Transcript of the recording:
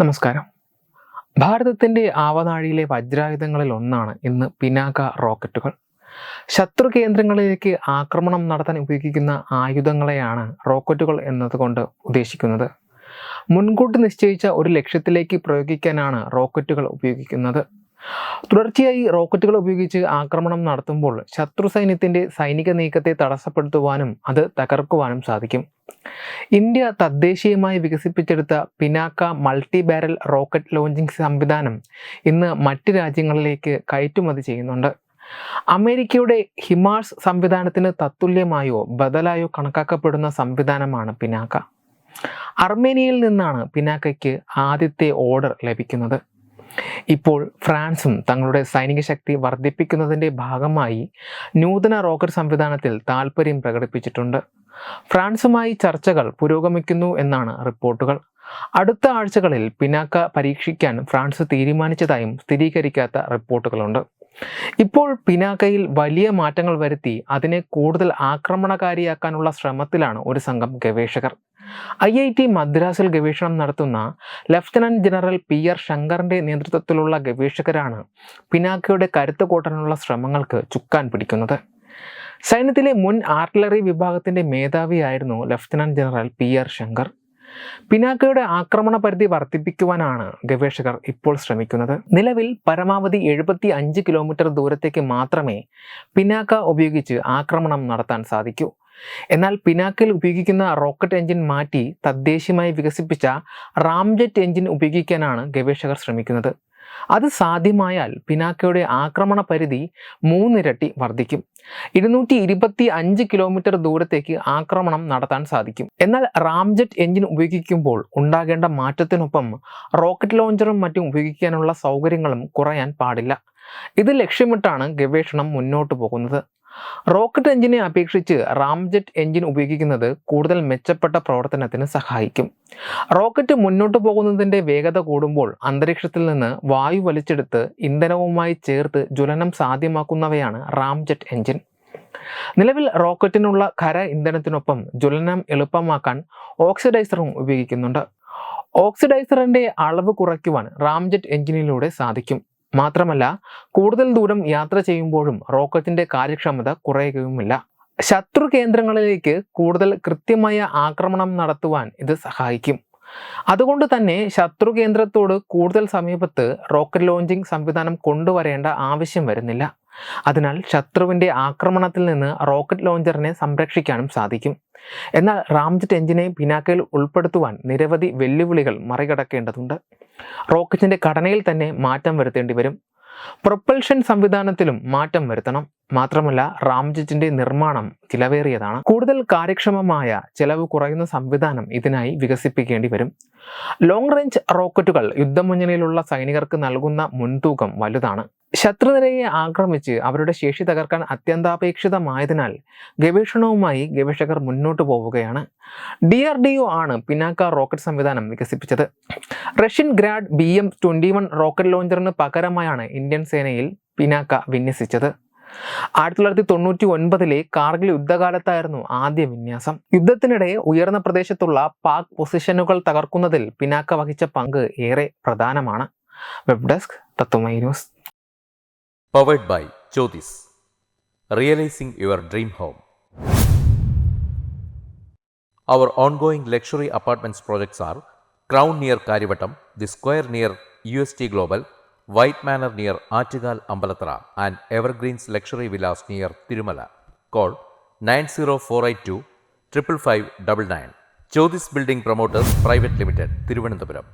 നമസ്കാരം. ഭാരതത്തിൻ്റെ ആവനാഴിയിലെ വജ്രായുധങ്ങളിൽ ഒന്നാണ് ഇന്ന് പിനാക റോക്കറ്റുകൾ. ശത്രു കേന്ദ്രങ്ങളിലേക്ക് ആക്രമണം നടത്താൻ ഉപയോഗിക്കുന്ന ആയുധങ്ങളെയാണ് റോക്കറ്റുകൾ എന്നതുകൊണ്ട് ഉദ്ദേശിക്കുന്നത്. മുൻകൂട്ടി നിശ്ചയിച്ച ഒരു ലക്ഷ്യത്തിലേക്ക് പ്രയോഗിക്കാനാണ് റോക്കറ്റുകൾ ഉപയോഗിക്കുന്നത്. തുടർച്ചയായി റോക്കറ്റുകൾ ഉപയോഗിച്ച് ആക്രമണം നടത്തുമ്പോൾ ശത്രു സൈന്യത്തിൻ്റെ സൈനിക നീക്കത്തെ തടസ്സപ്പെടുത്തുവാനും അത് തകർക്കുവാനും സാധിക്കും. ഇന്ത്യ തദ്ദേശീയമായി വികസിപ്പിച്ചെടുത്ത Pinaka multi barrel rocket launching സംവിധാനം ഇന്ന് മറ്റ് രാജ്യങ്ങളിലേക്ക് കയറ്റുമതി ചെയ്യുന്നുണ്ട്. അമേരിക്കയുടെ ഹിമാർസ് സംവിധാനത്തിന് തത്തുല്യമായോ ബദലായോ കണക്കാക്കപ്പെടുന്ന സംവിധാനമാണ് പിനാക. അർമേനിയയിൽ നിന്നാണ് പിനാകയ്ക്ക് ആദ്യത്തെ ഓർഡർ ലഭിക്കുന്നത്. ഇപ്പോൾ ഫ്രാൻസും തങ്ങളുടെ സൈനിക ശക്തി വർദ്ധിപ്പിക്കുന്നതിൻ്റെ ഭാഗമായി നൂതന റോക്കറ്റ് സംവിധാനത്തിൽ താൽപ്പര്യം പ്രകടിപ്പിച്ചിട്ടുണ്ട്. ഫ്രാൻസുമായി ചർച്ചകൾ പുരോഗമിക്കുന്നു എന്നാണ് റിപ്പോർട്ടുകൾ. അടുത്ത ആഴ്ചകളിൽ പിനാക പരീക്ഷിക്കാൻ ഫ്രാൻസ് തീരുമാനിച്ചതായും സ്ഥിരീകരിക്കാത്ത റിപ്പോർട്ടുകളുണ്ട്. ഇപ്പോൾ പിനാകയിൽ വലിയ മാറ്റങ്ങൾ വരുത്തി അതിനെ കൂടുതൽ ആക്രമണകാരിയാക്കാനുള്ള ശ്രമത്തിലാണ് ഒരു സംഘം ഗവേഷകർ. IIT മദ്രാസിൽ ഗവേഷണം നടത്തുന്ന ലഫ്റ്റനന്റ് ജനറൽ PR ശങ്കറിൻ്റെ നേതൃത്വത്തിലുള്ള ഗവേഷകരാണ് പിനാകയുടെ കരുത്ത് കൂട്ടാനുള്ള ശ്രമങ്ങൾക്ക് ചുക്കാൻ പിടിക്കുന്നത്. സൈന്യത്തിലെ മുൻ ആർട്ടിലറി വിഭാഗത്തിൻ്റെ മേധാവിയായിരുന്നു ലഫ്റ്റനന്റ് ജനറൽ PR ശങ്കർ. പിനാകയുടെ ആക്രമണ പരിധി വർദ്ധിപ്പിക്കുവാനാണ് ഗവേഷകർ ഇപ്പോൾ ശ്രമിക്കുന്നത്. നിലവിൽ പരമാവധി 75 കിലോമീറ്റർ ദൂരത്തേക്ക് മാത്രമേ പിനാക ഉപയോഗിച്ച് ആക്രമണം നടത്താൻ സാധിക്കൂ. എന്നാൽ പിനാകയിൽ ഉപയോഗിക്കുന്ന റോക്കറ്റ് എഞ്ചിൻ മാറ്റി തദ്ദേശീയമായി വികസിപ്പിച്ച റാംജെറ്റ് എഞ്ചിൻ ഉപയോഗിക്കാനാണ് ഗവേഷകർ ശ്രമിക്കുന്നത്. അത് സാധ്യമായാൽ പിനാകയുടെ ആക്രമണ പരിധി 3 ഇരട്ടി വർദ്ധിക്കും. 225 കിലോമീറ്റർ ദൂരത്തേക്ക് ആക്രമണം നടത്താൻ സാധിക്കും. എന്നാൽ റാംജെറ്റ് എഞ്ചിൻ ഉപയോഗിക്കുമ്പോൾ ഉണ്ടാകേണ്ട മാറ്റത്തിനൊപ്പം റോക്കറ്റ് ലോഞ്ചറും മറ്റും ഉപയോഗിക്കാനുള്ള സൗകര്യങ്ങളും കുറയാൻ പാടില്ല. ഇത് ലക്ഷ്യമിട്ടാണ് ഗവേഷണം മുന്നോട്ട് പോകുന്നത്. റോക്കറ്റ് എഞ്ചിനെ അപേക്ഷിച്ച് റാംജെറ്റ് എഞ്ചിൻ ഉപയോഗിക്കുന്നത് കൂടുതൽ മെച്ചപ്പെട്ട പ്രവർത്തനത്തിന് സഹായിക്കും. റോക്കറ്റ് മുന്നോട്ട് പോകുന്നതിൻ്റെ വേഗത കൂടുമ്പോൾ അന്തരീക്ഷത്തിൽ നിന്ന് വായു വലിച്ചെടുത്ത് ഇന്ധനവുമായി ചേർത്ത് ജ്വലനം സാധ്യമാക്കുന്നവയാണ് റാംജെറ്റ് എഞ്ചിൻ. നിലവിൽ റോക്കറ്റിനുള്ള ഖര ഇന്ധനത്തിനൊപ്പം ജ്വലനം എളുപ്പമാക്കാൻ ഓക്സിഡൈസറും ഉപയോഗിക്കുന്നുണ്ട്. ഓക്സിഡൈസറിൻ്റെ അളവ് കുറയ്ക്കുവാൻ റാംജെറ്റ് എഞ്ചിനിലൂടെ സാധിക്കും. മാത്രമല്ല, കൂടുതൽ ദൂരം യാത്ര ചെയ്യുമ്പോഴും റോക്കറ്റിൻ്റെ കാര്യക്ഷമത കുറയുകയുമില്ല. ശത്രു കേന്ദ്രങ്ങളിലേക്ക് കൂടുതൽ കൃത്യമായ ആക്രമണം നടത്തുവാൻ ഇത് സഹായിക്കും. അതുകൊണ്ട് തന്നെ ശത്രു കേന്ദ്രത്തോട് കൂടുതൽ സമീപത്ത് റോക്കറ്റ് ലോഞ്ചിങ് സംവിധാനം കൊണ്ടുവരേണ്ട ആവശ്യം വരുന്നില്ല. അതിനാൽ ശത്രുവിൻ്റെ ആക്രമണത്തിൽ നിന്ന് റോക്കറ്റ് ലോഞ്ചറിനെ സംരക്ഷിക്കാനും സാധിക്കും. എന്നാൽ റാംജെറ്റ് എഞ്ചിനെ പിനാകയിൽ ഉൾപ്പെടുത്തുവാൻ നിരവധി വെല്ലുവിളികൾ മറികടക്കേണ്ടതുണ്ട്. റോക്കറ്റിൻ്റെ ഘടനയിൽ തന്നെ മാറ്റം വരുത്തേണ്ടി വരും. പ്രൊപ്പൽഷൻ സംവിധാനത്തിലും മാറ്റം വരുത്തണം. മാത്രമല്ല, റാംജെറ്റിൻ്റെ നിർമ്മാണം ചിലവേറിയതാണ്. കൂടുതൽ കാര്യക്ഷമമായ ചെലവ് കുറയുന്ന സംവിധാനം ഇതിനായി വികസിപ്പിക്കേണ്ടി വരും. ലോങ് റേഞ്ച് റോക്കറ്റുകൾ യുദ്ധമുന്നണിയിലുള്ള സൈനികർക്ക് നൽകുന്ന മുൻതൂക്കം വലുതാണ്. ശത്രുനിരയെ ആക്രമിച്ച് അവരുടെ ശേഷി തകർക്കാൻ അത്യന്താപേക്ഷിതമായതിനാൽ ഗവേഷണവുമായി ഗവേഷകർ മുന്നോട്ട് പോവുകയാണ്. DRDO ആണ് പിനാക റോക്കറ്റ് സംവിധാനം വികസിപ്പിച്ചത്. റഷ്യൻ ഗ്രാഡ് BM-21 റോക്കറ്റ് ലോഞ്ചറിന് പകരമായാണ് ഇന്ത്യൻ സേനയിൽ പിനാക വിന്യസിച്ചത്. 1999 കാർഗിൽ യുദ്ധകാലത്തായിരുന്നു ആദ്യ വിന്യാസം. യുദ്ധത്തിനിടെ ഉയർന്ന പ്രദേശത്തുള്ള പാക് പൊസിഷനുകൾ തകർക്കുന്നതിൽ പിനാക വഹിച്ച പങ്ക് ഏറെ പ്രധാനമാണ്. Web desk Tatwamayi news. Powered by Jyotis. Realizing your dream home. Our ongoing luxury apartments projects are Crown near Karivattam, The Square near UST Global, White Manor near Aattugal Ambalathara, and Evergreens Luxury Villas near Tirumala. Call 90482 55599. Jyotis Building Promoters Private Limited, Thiruvananthapuram.